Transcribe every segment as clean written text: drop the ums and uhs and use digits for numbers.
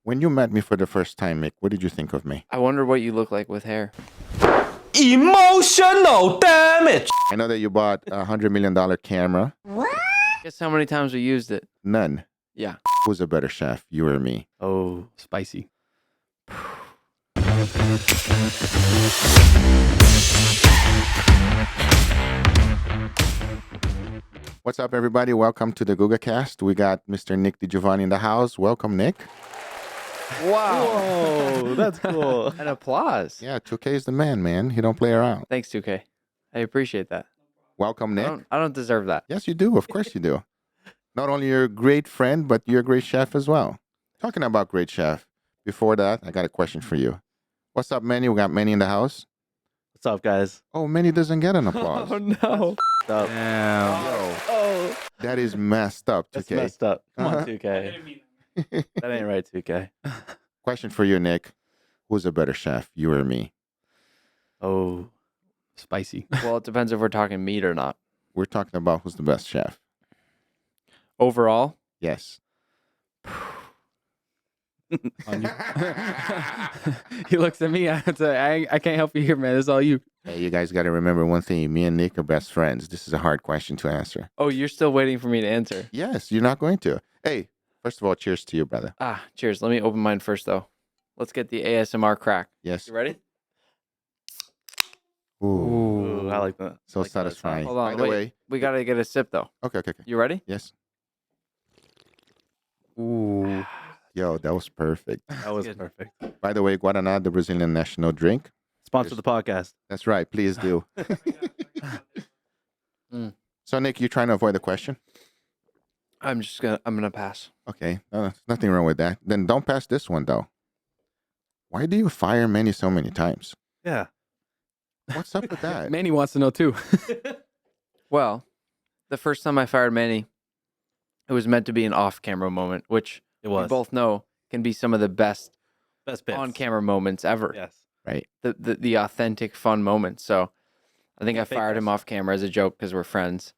When you met me for the first time, Mick, what did you think of me? I wonder what you look like with hair. Emotional damage. I know that you bought a $100 million camera. Guess how many times we used it? None. Yeah. Who's a better chef, you or me? Oh, spicy. What's up, everybody? Welcome to the Guga Cast. We got Mr. Nick DiGiovanni in the house. Welcome, Nick. Wow. Whoa, that's cool. An applause. Yeah, 2K is the man. He don't play around. Thanks, 2K. I appreciate that. Welcome, Nick. I don't deserve that. Yes, you do. Of course you do. Not only you're a great friend, but you're a great chef as well. Talking about great chef, before that, I got a question for you. What's up, Manny? We got Manny in the house. What's up, guys? Oh, Manny doesn't get an applause. Oh, no. What's up? Damn. Yo, Oh. that is messed up, 2K. That's messed up. Come on, 2K. That ain't right, 2K. Question for you, Nick. Who's a better chef, you or me? Oh, spicy. Well, it depends if we're talking meat or not. We're talking about who's the best chef. Overall, Yes. On you. He looks at me. I can't help you here, man. It's all you. Hey, you guys got to remember one thing. Me and Nick are best friends. This is a hard question to answer. oh, you're still waiting for me to answer. Yes, you're not going to. Hey, first of all, cheers to you, brother. Cheers. Let me open mine first, though. Let's get the ASMR crack. Yes. You ready? Ooh, Ooh, I like that. so I like that. satisfying. Hold on, By the wait. way, We got to get a sip, though. okay. You ready? Yes. Ooh, Yo, that was perfect. that was Good. perfect. By the way, Guaraná, the Brazilian national drink. Sponsor the podcast. That's right. Please do. Mm. So, Nick, you trying to avoid the question? I'm gonna pass. Okay. Nothing wrong with that. Then don't pass this one, though. Why do you fire Manny so many times? Yeah. What's up with that? Manny wants to know too. Well, the first time I fired Manny, it was meant to be an off-camera moment, which It we was. both know can be some of the best Best bits. on-camera moments ever. Yes. Right. The authentic, fun moments. So I think I Fake fired him us. off camera as a joke because we're friends.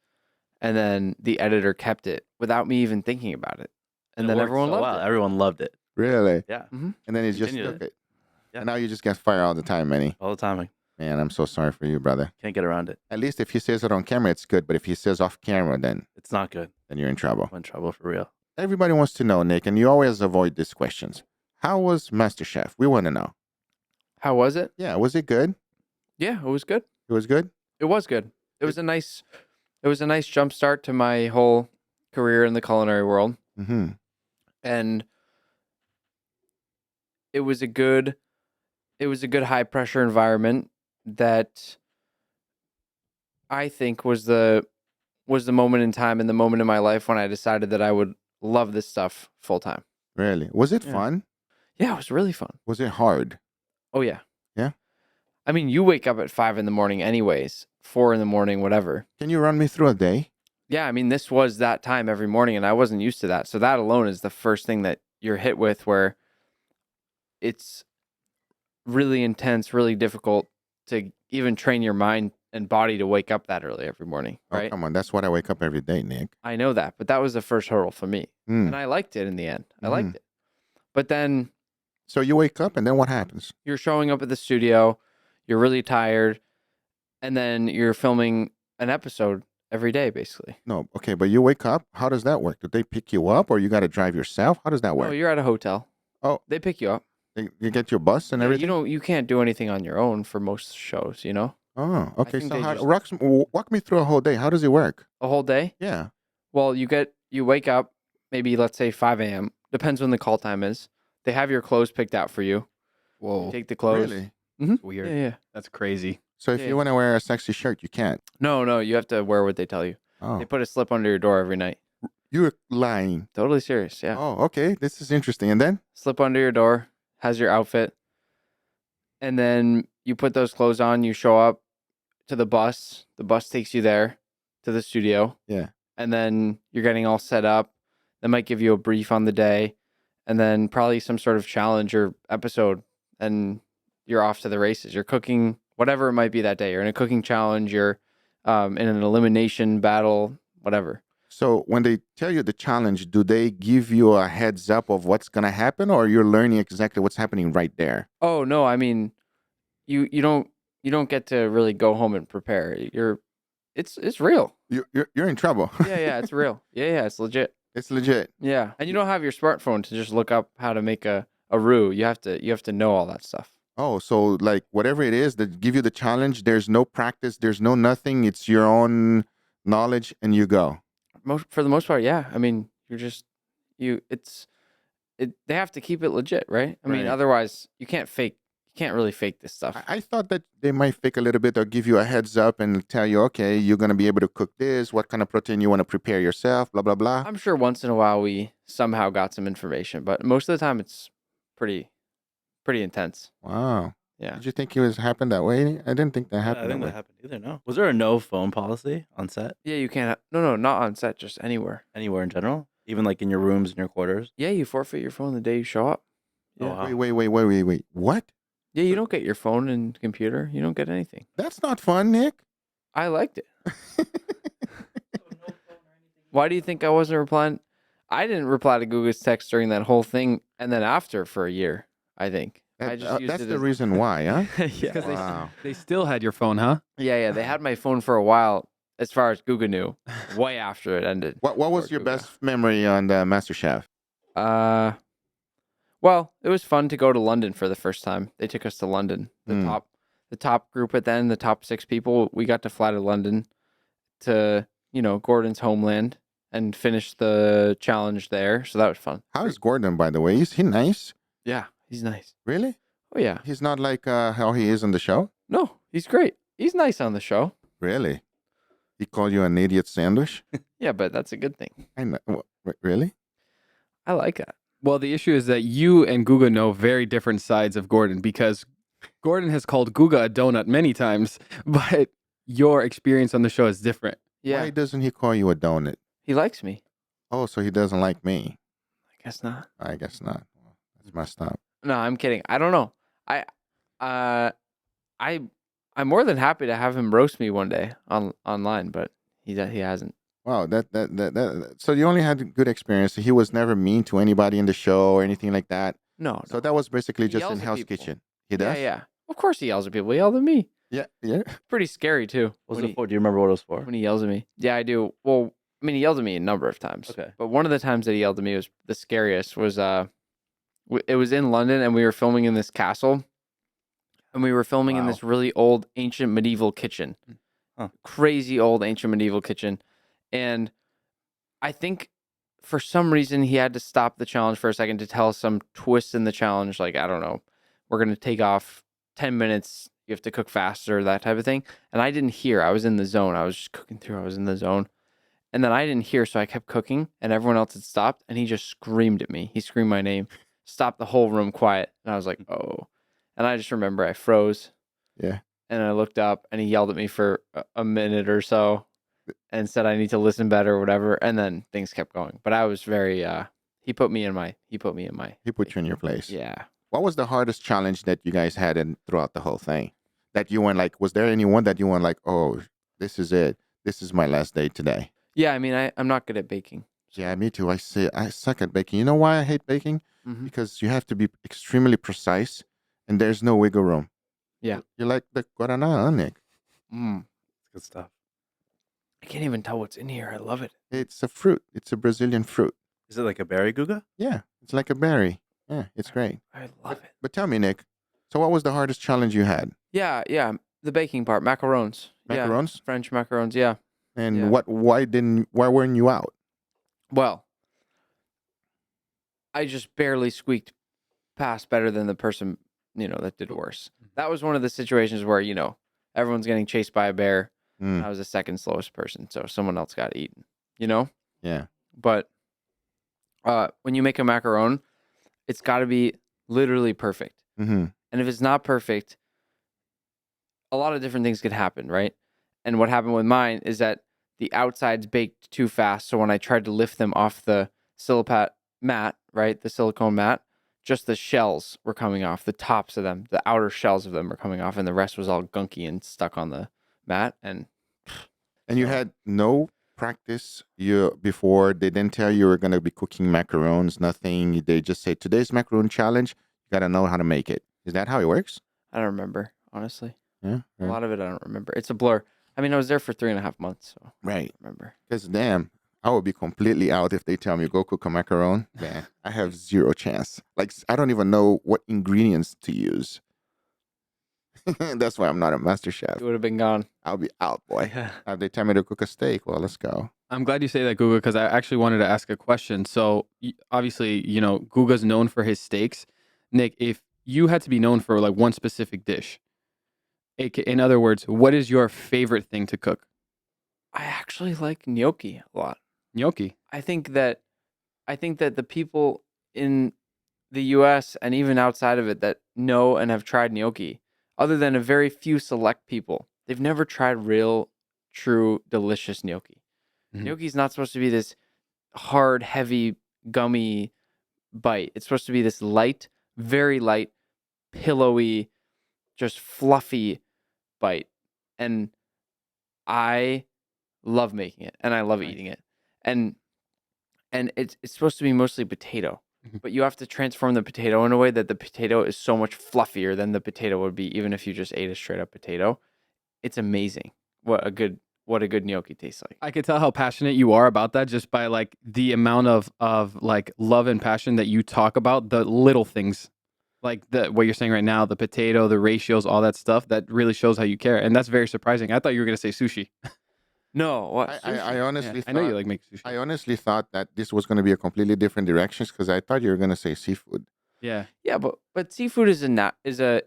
And then the editor kept it without me even thinking about it. And then worked everyone so loved well. it. Everyone loved it. Really? Yeah. And then he just Continued took it. Yeah. And now you just get fired all the time, Manny. All the time. Man, I'm so sorry for you, brother. Can't get around it. At least if he says it on camera, it's good. But if he says off camera, then It's not good. you're in trouble. I'm in trouble for real. Everybody wants to know, Nick, and you always avoid these questions. How was MasterChef? We want to know. How was it? Yeah, was it good? Yeah, it was good. It was good? It was good. It was a nice jump start to my whole career in the culinary world. Mm-hmm. And it was a good high pressure environment that I think was the moment in time and the moment in my life when I decided that I would love this stuff full time. Really? Was it Yeah. fun? Yeah, it was really fun. Was it hard? Oh yeah. Yeah? I mean, you wake up at 5 a.m. anyways, 4 a.m, whatever. Can you run me through a day? Yeah, I mean, this was that time every morning, and I wasn't used to that. So that alone is the first thing that you're hit with, where it's really intense, really difficult to even train your mind and body to wake up that early every morning, Oh, right? come on. That's what I wake up every day, Nick. I know that, but that was the first hurdle for me, Mm. and I liked it in the end. I Mhm. liked it. But then So you wake up and then what happens? you're showing up at the studio, you're really tired, and then you're filming an episode every day, basically. No, okay, but you wake up. How does that work? Do they pick you up or you got to drive yourself? How does that No, work? you're at a hotel. Oh. They pick you up. You get your bus and Yeah, everything? you can't do anything on your own for most shows, you know? Oh, okay. think So they how, just- walk me through a whole day. How does it work? A whole day? Yeah. Well, you wake up, maybe let's say 5 a.m. Depends when the call time is. They have your clothes picked out for you. Whoa, Take the clothes. Really? that's weird. Yeah. That's crazy. So if Yeah. you want to wear a sexy shirt, you can't. No, you have to wear what they tell you. Oh, They put a slip under your door every night. you're lying. Totally serious, yeah. Oh, okay. This is interesting. And then? Slip under your door, has your outfit. And then you put those clothes on, you show up to the bus. The bus takes you there to the studio. Yeah. And then you're getting all set up. They might give you a brief on the day and then probably some sort of challenge or episode. And you're off to the races. You're cooking, whatever it might be that day. You're in a cooking challenge. You're in an elimination battle, whatever. So when they tell you the challenge, do they give you a heads up of what's going to happen, or you're learning exactly what's happening right there? Oh no, I mean, you don't get to really go home and prepare. It's real. You're in trouble. Yeah, it's real. Yeah, it's legit. It's legit. Yeah, and you don't have your smartphone to just look up how to make a roux. You have to know all that stuff. Oh, so like whatever it is that give you the challenge, there's no practice, there's no nothing. It's your own knowledge, and you go. For the most part, yeah. I mean, they have to keep it legit, right? I mean, Right. otherwise you can't really fake this stuff. I thought that they might fake a little bit or give you a heads up and tell you, okay, you're gonna be able to cook this. What kind of protein you want to prepare yourself? Blah blah blah. I'm sure once in a while we somehow got some information, but most of the time it's pretty intense. Wow. Yeah. Did you think it was happened that way? I didn't think that Yeah, I happened think that that way. happened either. No. Was there a no phone policy on set Yeah, you can't. No, not on set, just anywhere. anywhere in general? Even like in your rooms, in your quarters? Yeah, you forfeit your phone the day you show up. Oh, Yeah. wow. Wait. What? Yeah, you don't get your phone and computer. You don't get anything. That's not fun, Nick. I liked it. Why do you think I wasn't replying? I didn't reply to Guga's text during that whole thing, and then after for a year. I think I just used That's it the as reason why, huh? yeah. Because Wow. they still had your phone, huh? Yeah. They had my phone for a while, as far as Guga knew, way after it ended. What was Poor your Guga. best memory on the MasterChef? Well, it was fun to go to London for the first time. They took us to London. Mm. The top group at then, the top 6 people, we got to fly to London to, Gordon's homeland and finish the challenge there. So that was fun. How is Gordon, by the way? Is he nice? Yeah, he's nice. Really? Oh yeah. He's not like how he is on the show? No, he's great. He's nice on the show. Really? He called you an idiot sandwich? Yeah, but that's a good thing. I know. Really? I like that. Well, the issue is that you and Guga know very different sides of Gordon because Gordon has called Guga a donut many times, but your experience on the show is different. Yeah, Why doesn't he call you a donut? he likes me. Oh, so he doesn't like me. I guess not. I guess not. Well, that's messed up. No, I'm kidding. I don't know. I'm more than happy to have him roast me one day online, but he hasn't. Wow, so you only had a good experience. He was never mean to anybody in the show or anything like that. No. So that was basically He just yells in at Hell's people. Kitchen. He does? Yeah. Of course he yells at people. He yelled at me. Yeah. Pretty scary too. What was when it for? Do you remember what it was for? when he yells at me. Yeah, I do. Well, I mean, he yelled at me a number of times. Okay. But one of the times that he yelled at me was the scariest. Was it was in London, and we were filming in this castle, and we were filming in Wow. this really old, ancient medieval kitchen, Huh. crazy old ancient medieval kitchen, and I think for some reason he had to stop the challenge for a second to tell some twist in the challenge, like I don't know, we're gonna take off 10 minutes. You have to cook faster, that type of thing. And I didn't hear. I was in the zone. I was just cooking through. I was in the zone. And then I didn't hear, so I kept cooking, and everyone else had stopped, and he just screamed at me. He screamed my name, stopped the whole room quiet. And I was like, oh. And I just remember I froze. Yeah. And I looked up, and he yelled at me for a minute or so and said I need to listen better or whatever. And then things kept going. But I was very, he put me in my, He put you in your place. yeah. What was the hardest challenge that you guys had throughout the whole thing? That you went like, was there anyone that you went like, oh, this is it. This is my last day today. Yeah, I mean, I'm not good at baking. Yeah, me too. I suck at baking. You know why I hate baking? Mhm. Because you have to be extremely precise and there's no wiggle room. Yeah. You're like the guaraná, huh, Nick? Mm. Good stuff. I can't even tell what's in here. I love it. It's a fruit. It's a Brazilian fruit. Is it like a berry guga? Yeah, it's like a berry. Yeah, it's great. I love it. But tell me, Nick, so what was the hardest challenge you had? Yeah. The baking part, macarons. Yeah, Macarons? French macarons. Yeah. And Yeah. why weren't you out? Well, I just barely squeaked past better than the person, that did worse. That was one of the situations where, everyone's getting chased by a bear. Mm, I was the second slowest person, so someone else got eaten, yeah. But when you make a macaron, it's got to be literally perfect. Mm-hmm. And if it's not perfect, a lot of different things could happen, right? And what happened with mine is that the outsides baked too fast. So when I tried to lift them off the silipat mat, right, the silicone mat, just the shells were coming off, the tops of them, the outer shells of them were coming off, and the rest was all gunky and stuck on the mat. And And you So- had no practice you before? They didn't tell you were going to be cooking macarons, nothing. They just say, today's macaron challenge, you got to know how to make it. Is that how it works? I don't remember, honestly. Yeah. A lot of it I don't remember. It's a blur. I mean, I was there for 3.5 months, so I Right. don't remember. Because damn, I would be completely out if they tell me go cook a macaron. Man, I have zero chance. Like, I don't even know what ingredients to use. That's why I'm not a master chef. You would have been gone. I'll be out, boy. If they tell me to cook a steak, well, let's go. I'm glad you say that, Guga, because I actually wanted to ask a question. So obviously, Guga's known for his steaks. Nick, if you had to be known for like one specific dish, in other words, what is your favorite thing to cook? I actually like gnocchi a lot. Gnocchi. I think that the people in the US and even outside of it that know and have tried gnocchi, other than a very few select people, they've never tried real, true, delicious gnocchi. Mhm. Gnocchi is not supposed to be this hard, heavy, gummy bite. It's supposed to be this light, very light, pillowy, just fluffy bite. And I love making it and I love eating it. And it's supposed to be mostly potato. Mhm. But you have to transform the potato in a way that the potato is so much fluffier than the potato would be even if you just ate a straight up potato. It's amazing what a good gnocchi tastes like. I could tell how passionate you are about that just by like the amount of like love and passion that you talk about the little things, like what you're saying right now, the potato, the ratios, all that stuff. That really shows how you care, and that's very surprising. I thought you were gonna say sushi. No, what? I honestly Yeah, thought, I know you like make sushi. I honestly thought that this was going to be a completely different direction because I thought you were going to say seafood. Yeah, Yeah, but seafood is a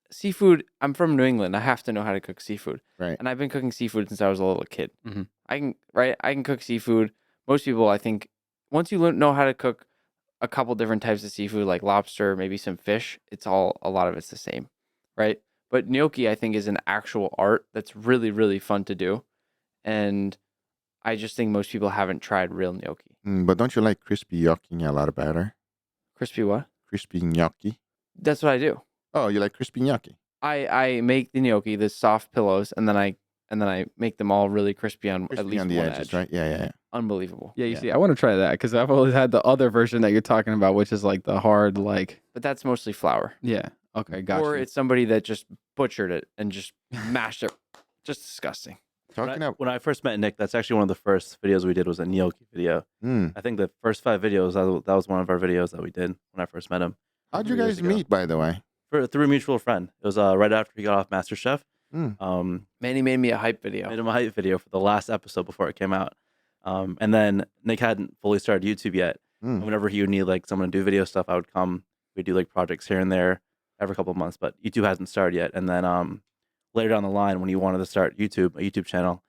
seafood. I'm from New England. I have to know how to cook seafood. Right. And I've been cooking seafood since I was a little kid. Mhm. I can cook seafood. Most people, I think, once you know how to cook a couple different types of seafood, like lobster, maybe some fish, a lot of it's the same, right? But gnocchi, I think, is an actual art that's really, really fun to do. And I just think most people haven't tried real gnocchi. But don't you like crispy gnocchi a lot better? Crispy what? Crispy gnocchi? That's what I do. Oh, you like crispy gnocchi? I make the gnocchi, the soft pillows, and then I make them all really crispy on at Crispy least on the one edges, edge. right? Yeah. Unbelievable. yeah. You Yeah. see, I want to try that because I've always had the other version that you're talking about, which is like the hard, like But that's mostly flour. yeah. Okay, gotcha. Or it's somebody that just butchered it and just mashed it. Just disgusting. When I first met Nick, that's actually one of the first videos we did was a gnocchi video. I think the first 5 videos, that was one of our videos that we did when I first met him. How'd you years guys ago. meet, by the way? Through a mutual friend. It was right after he got off MasterChef. Manny made me a hype video. Made him a hype video for the last episode before it came out. And then Nick hadn't fully started YouTube yet. And whenever he would need like someone to do video stuff, I would come. We'd do like projects here and there every couple of months, but YouTube hasn't started yet. And then later down the line, when he wanted to start a YouTube channel,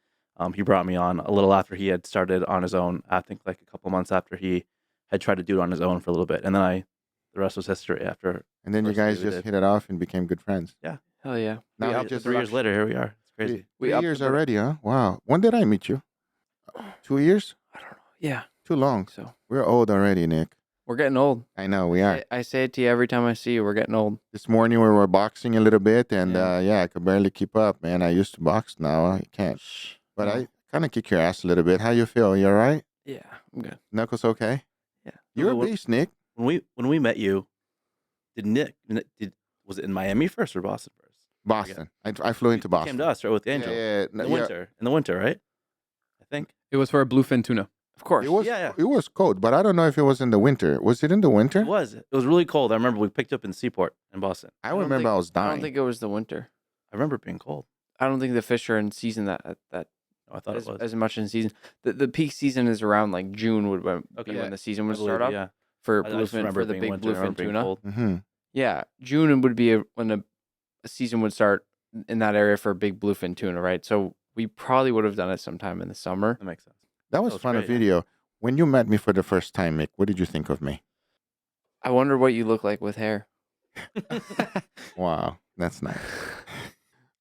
he brought me on a little after he had started on his own. I think like a couple of months after he had tried to do it on his own for a little bit. And then the rest was history after. And then you first guys video we just did. hit it off and became good friends. Hell yeah. Now We we upped just 3 years later, here we are. It's crazy. We 3 upped years the produ- already, huh? Wow. When did I meet you? 2 years? I don't know. Yeah. Too long. So We're old already, Nick. we're getting old. I know we are. I say it to you every time I see you. We're getting old. This morning we were boxing a little bit, and Yeah. I could barely keep up, man. I used to box, now I can't. But I kind of kick your ass a little bit. How you feel? You all right? Yeah, I'm good. Knuckles okay? Yeah. You're a What- beast, Nick. When we met you, was it in Miami first or Boston first? Boston. I flew into You Boston. came to us, right, with Angel. Yeah, In the winter, right? I think. It was for a bluefin tuna. Of course. It was Yeah. it was cold, but I don't know if it was in the winter. Was it in the winter? It was. It was really cold. I remember we picked up in Seaport in Boston. I don't remember think- I was I don't dying. think it was the winter. I remember it being cold. I don't think the fish are in season that Oh, I thought it was. as much in season. The peak season is around like June would be Okay. when the season would I believe start it, up yeah. for I just bluefin remember for it the being big winter. I remember bluefin it being tuna. cold. Mm-hmm. Yeah, June would be when a season would start in that area for big bluefin tuna, right? So we probably would have done it sometime in the summer. That makes sense. That was was fun, a great, yeah. video. When you met me for the first time, Mick, what did you think of me? I wonder what you look like with hair. Wow, that's nice.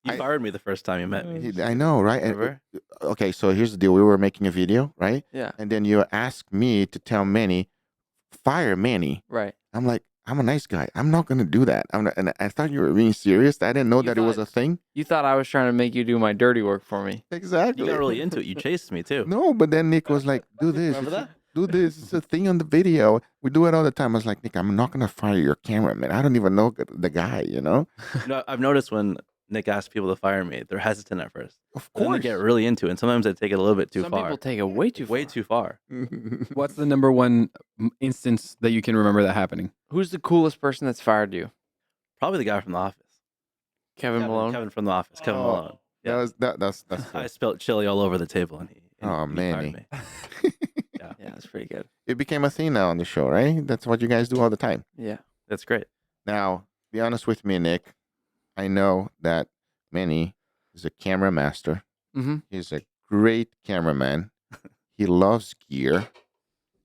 You I- fired me the first time you met me. I know, right? And- Remember? okay, so here's the deal. We were making a video, right? Yeah, And then you asked me to tell Manny, fire Manny. right. I'm like, I'm a nice guy. I'm not gonna do that. And I thought you were being serious. I didn't know You that it was a thought- thing. You thought I was trying to make you do my dirty work for me. Exactly. You got really into it. You chased me too. No, but then Nick was like, "Do this. Remember that? Do this. It's a thing on the video. We do it all the time." I was like, "Nick, I'm not gonna fire your cameraman. I don't even know the guy. You know." I've noticed when Nick asks people to fire me, they're hesitant at first. Of Then they course. get really into it. And sometimes they take it a little bit too Some far. people take it way too far. Way too far. What's the number one instance that you can remember that happening? Who's the coolest person that's fired you? Probably the guy from The Office. Kevin Malone. Kevin from The Office. Kevin Oh, Malone. Yeah. That's cool. I spilled chili all over the table and he Oh, he man. fired me. Yeah, that's pretty good. It became a thing now on the show, right? That's what you guys do all the time. Yeah. That's great. Now, be honest with me, Nick. I know that Manny is a camera master. Mm-hmm. He's a great cameraman. He loves gear.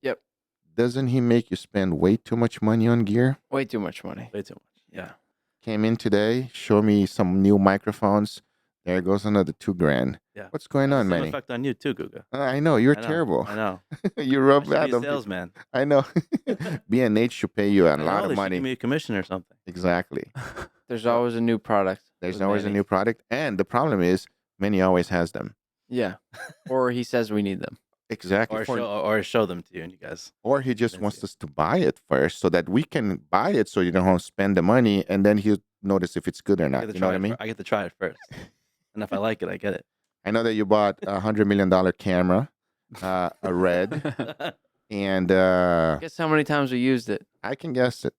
Yep. Doesn't he make you spend way too much money on gear? Way too much money. Way too much. Yeah. Came in today, show me some new microphones. There goes another $2,000. Yeah. What's going on, Same Manny? effect on you too, Guga. I know you're I know, terrible. I know. You rub I should that be a on. salesman. I know. B&H should pay you a I know, lot they of should money. give me a commission or something. Exactly. There's always a new product. There's with always a Manny. new product, and the problem is, Manny always has them. Yeah. Or he says we need them. Exactly. Or show them to you and you guys. Or he just That's wants it. us to buy it first so that we can buy it so you don't spend the money and then he'll notice if it's good or I not. get to You know try what I it mean? I get to try it first. And if I like it, I get it. I know that you bought a $100 million camera, a red, and Guess how many times we used it? I can guess it.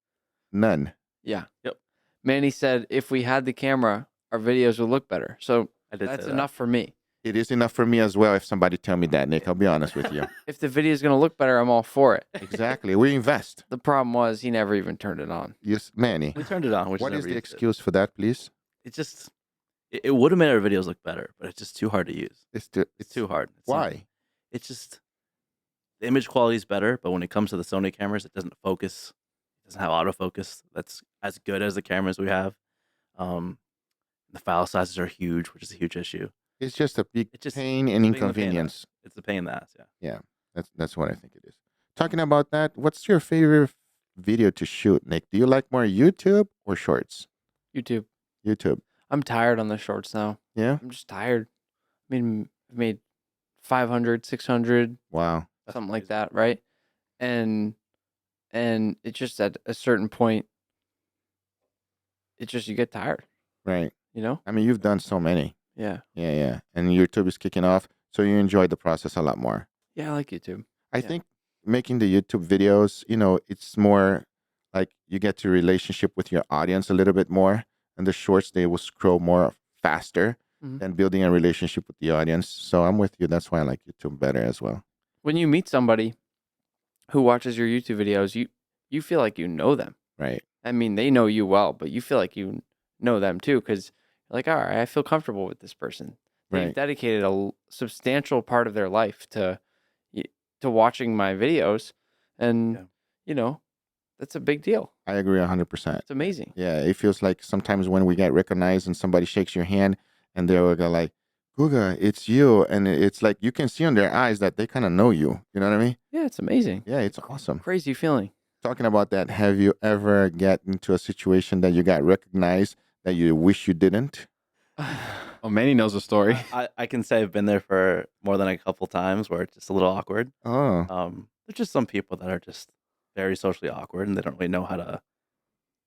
None. Yeah. Yep. Manny said if we had the camera, our videos would look better. So I did that's say enough for me. It is enough for me as well if somebody tell me that, Nick. I'll be honest with you. If the video is going to look better, I'm all for it. Exactly. We invest. The problem was he never even turned it on. Yes, Manny. that. We turned it on. We just What is never the used it. excuse for that, please? It just it would have made our videos look better, but it's just too hard to use. It's It's too hard. It's not- Why? it's just the image quality is better, but when it comes to the Sony cameras, it doesn't focus. It doesn't have autofocus. That's as good as the cameras we have. The file sizes are huge, which is a huge issue. It's just a big It's just pain and it's a pain in the inconvenience. It's a pain in the ass. Yeah. That's what I think it is. Talking about that, what's your favorite video to shoot, Nick? Do you like more YouTube or shorts? YouTube. YouTube. I'm tired on the shorts now. Yeah. I'm just tired. I mean, I made 500, 600, Wow. That's something like crazy. that, right? And it just at a certain point, it just you get tired, Right. you know? I mean, you've done so many. Yeah. Yeah. And YouTube is kicking off, so you enjoy the process a lot more. Yeah, I like YouTube. I Yeah. think making the YouTube videos, it's more like you get to relationship with your audience a little bit more. And the shorts, they will scroll more faster Mhm. than building a relationship with the audience. So I'm with you. That's why I like YouTube better as well. When you meet somebody who watches your YouTube videos, you feel like you know them. Right. I mean, they know you well, but you feel like you know them too because you're like, all right, I feel comfortable with this person. They've Right. dedicated a substantial part of their life to watching my videos, and Yeah. that's a big deal. I agree 100%. It's amazing. Yeah. It feels like sometimes when we get recognized and somebody shakes your hand and they'll go like, Guga, it's you. And it's like you can see on their eyes that they kind of know you. You know what I mean? Yeah, it's amazing. Yeah, it's awesome. Crazy feeling. Talking about that, have you ever get into a situation that you got recognized that you wish you didn't? Oh, Manny knows the story. I can say I've been there for more than a couple times where it's just a little awkward. Oh, There's just some people that are just very socially awkward and they don't really know how to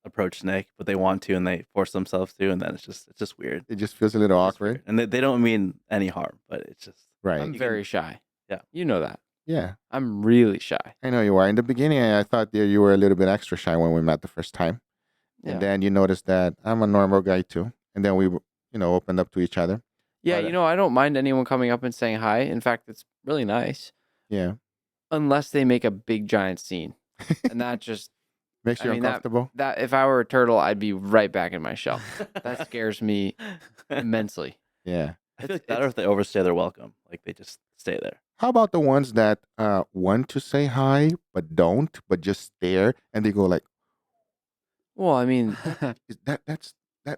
approach Nick, but they want to and they force themselves to, and then it's just weird. it just feels a little It's just awkward. weird. And they don't mean any harm, but it's just Right. I'm very shy. Yeah. You know that. Yeah, I'm really shy. I know you are. In the beginning, I thought that you were a little bit extra shy when we met the first time. Yeah. And then you noticed that I'm a normal guy too. And then we, opened up to each other. Yeah, But, I don't mind anyone coming up and saying hi. In fact, it's really nice. Yeah. Unless they make a big giant scene. And that just Makes you I mean, that- uncomfortable. that if I were a turtle, I'd be right back in my shell. That scares me immensely. Yeah. I feel like better if they overstay their welcome. Like they just stay there. How about the ones that want to say hi but don't, but just stare and they go like, Well, I mean,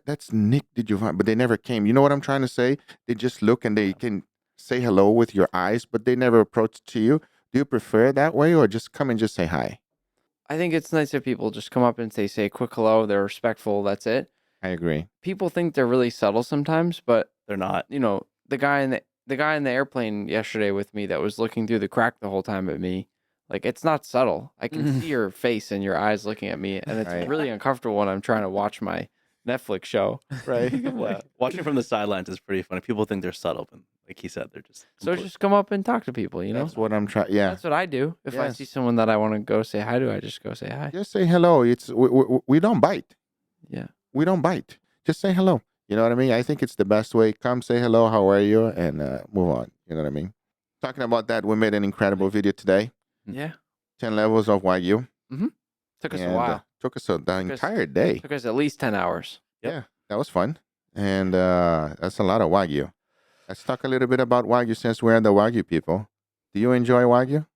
that's Nick DiGiovanni, but they never came. You know what I'm trying to say? They just look and they can say hello with your eyes, but they never approach to you. Do you prefer it that way or just come and just say hi? I think it's nice if people just come up and say a quick hello. They're respectful. That's it. I agree. People think they're really subtle sometimes, but They're not. you know, the guy in the airplane yesterday with me that was looking through the crack the whole time at me, like it's not subtle. I can see your face and your eyes looking at me, and it's Right. really uncomfortable when I'm trying to watch my Netflix show. Right. Yeah. Watching from the sidelines is pretty funny. People think they're subtle, but like he said, they're just. So just come up and talk to people. You know, That's what I'm trying. Yeah. that's what I do. If I see Yes. someone that I want to go say hi to, I just go say hi. Just say hello. It's we don't bite. Yeah. We don't bite. Just say hello. You know what I mean? I think it's the best way. Come say hello. How are you? And move on. You know what I mean? Talking about that, we made an incredible video today. Yeah. 10 levels of Wagyu. Took us a And, while. took us the us- entire day. Took us at least 10 hours. Yep. Yeah, that was fun. And that's a lot of Wagyu. Let's talk a little bit about Wagyu since we're the Wagyu people. Do you enjoy Wagyu?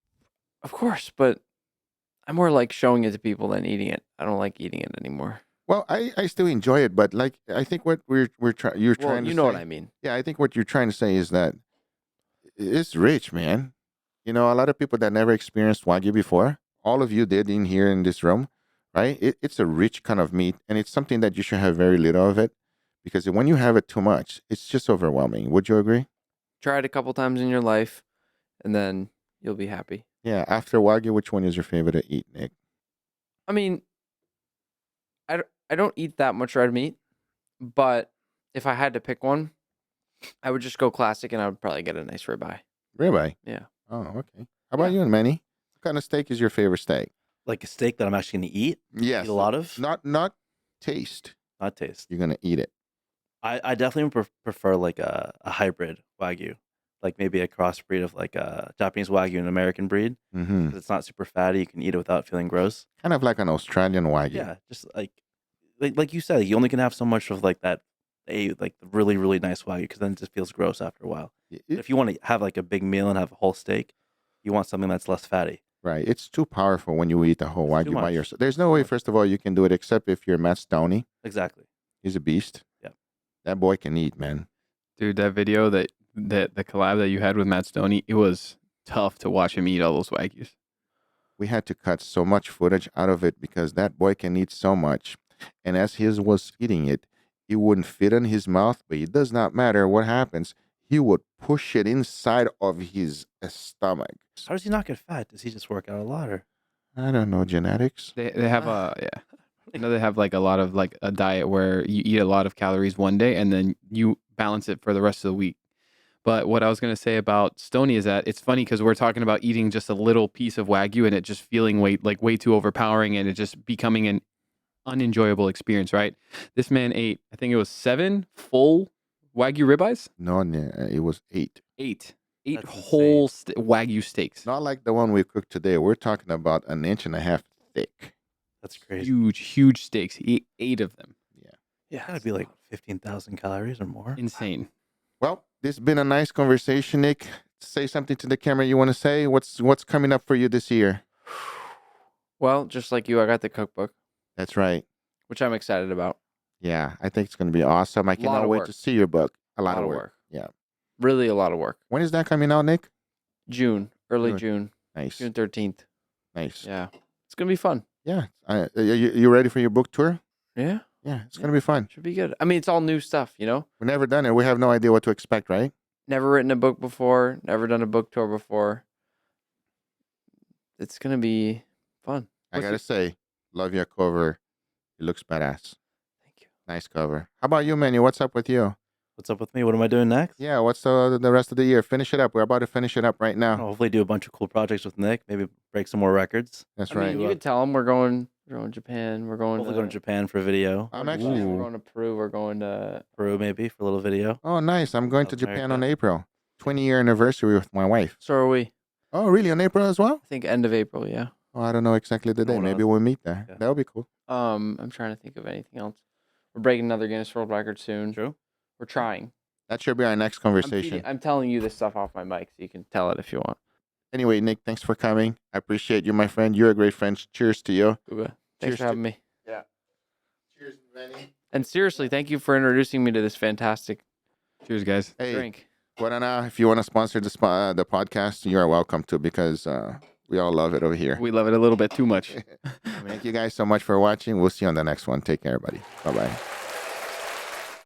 Of course, but I more like showing it to people than eating it. I don't like eating it anymore. Well, I still enjoy it, but like I think what you're trying Well, to you know what say- I mean. Yeah, I think what you're trying to say is that it's rich, man. You know, a lot of people that never experienced Wagyu before, all of you did in here in this room, right? It's a rich kind of meat, and it's something that you should have very little of it, because when you have it too much, it's just overwhelming. Would you agree? Try it a couple times in your life, and then you'll be happy. Yeah. After Wagyu, which one is your favorite to eat, Nick? I mean, I don't eat that much red meat, but if I had to pick one, I would just go classic, and I would probably get a nice ribeye. Ribeye. Yeah. Oh, okay. How about you, Manny? What kind of steak is your favorite steak? Like a steak that I'm actually going to eat. Yes. Eat a lot of. Not taste. Not taste. You're gonna eat it. I definitely prefer like a hybrid Wagyu, like maybe a crossbreed of like a Japanese Wagyu and American breed. Mm-hmm. 'Cause it's not super fatty. You can eat it without feeling gross. Kind of like an Australian Wagyu. Yeah, just like you said, you only can have so much of like that, like the really really nice Wagyu, because then it just feels gross after a while. But if you want to have like a big meal and have a whole steak, you want something that's less fatty. Right. It's too powerful when you eat the whole It's too Wagyu by much. yourself. There's no way, first of all, you can do it except if you're Matt Stoney. Exactly. He's a beast. Yep. That boy can eat, man. Dude, that video that the collab that you had with Matt Stoney, it was tough to watch him eat all those Wagyus. We had to cut so much footage out of it because that boy can eat so much. And as he was eating it, it wouldn't fit in his mouth, but it does not matter what happens. He would push it inside of his stomach. How does he not get fat? Does he just work out a lot, or I don't know, genetics. They have I know they have like a lot of like a diet where you eat a lot of calories one day and then you balance it for the rest of the week. But what I was gonna say about Stoney is that it's funny because we're talking about eating just a little piece of Wagyu and it just feeling way too overpowering and it just becoming an unenjoyable experience, right? This man ate, I think it was 7 full Wagyu ribeyes. No, it was 8. 8 That's whole Wagyu steaks. Not like the one we cooked today. We're talking about 1.5 inches thick. that's crazy. Huge steaks. He ate 8 of them. Yeah, gotta be like 15,000 calories or more. Insane. Well, this has been a nice conversation, Nick. Say something to the camera you want to say. What's coming up for you this year? Well, just like you, I got the cookbook, That's right. which I'm excited about. Yeah, I think it's going to be awesome. I Lot cannot of wait work. to see your book. A lot of work. Yeah. Really a lot of work. When is that coming out, Nick? Early June. June, Nice. June 13th. Nice. Yeah. It's going to be fun. Yeah. You ready for your book tour? Yeah. Yeah, it's going to be fun. Should be good. I mean, it's all new stuff, you know? We've never done it. We have no idea what to expect, right? Never written a book before, never done a book tour before. It's going to be fun. I got to say, love your cover. It looks badass. Thank you. Nice cover. How about you, Manny? What's up with you? What's up with me? What am I doing next? Yeah, what's the rest of the year? Finish it up. We're about to finish it up right now. I'll hopefully do a bunch of cool projects with Nick. Maybe break some more records. That's I mean, right. you could tell them we're going to Japan. We're going Hopefully going to Japan for a video. I'm Japan, actually. we're going to Peru. We're going to Peru maybe for a little video. Oh, nice. I'm going to South Japan America. on April. 20-year anniversary with my wife. So are we. Oh, really? On April as well? I think end of April, yeah. Oh, I don't know exactly the No day. one Maybe knows. we'll meet there. Yeah. That would be cool. I'm trying to think of anything else. We're breaking another Guinness World Record soon. True. We're trying. That should be our next conversation. I'm telling you this stuff off my mic so you can tell it if you want. Anyway, Nick, thanks for coming. I appreciate you, my friend. You're a great friend. Cheers to you. Guga, Cheers thanks for to- having me. Yeah. Cheers, Manny. And seriously, thank you for introducing me to this fantastic Cheers, guys. Hey, drink. Guarana, if you want to sponsor the podcast, you are welcome to, because We all love it over here. We love it a little bit too much. Thank you guys so much for watching. We'll see you on the next one. Take care, everybody. Bye-bye.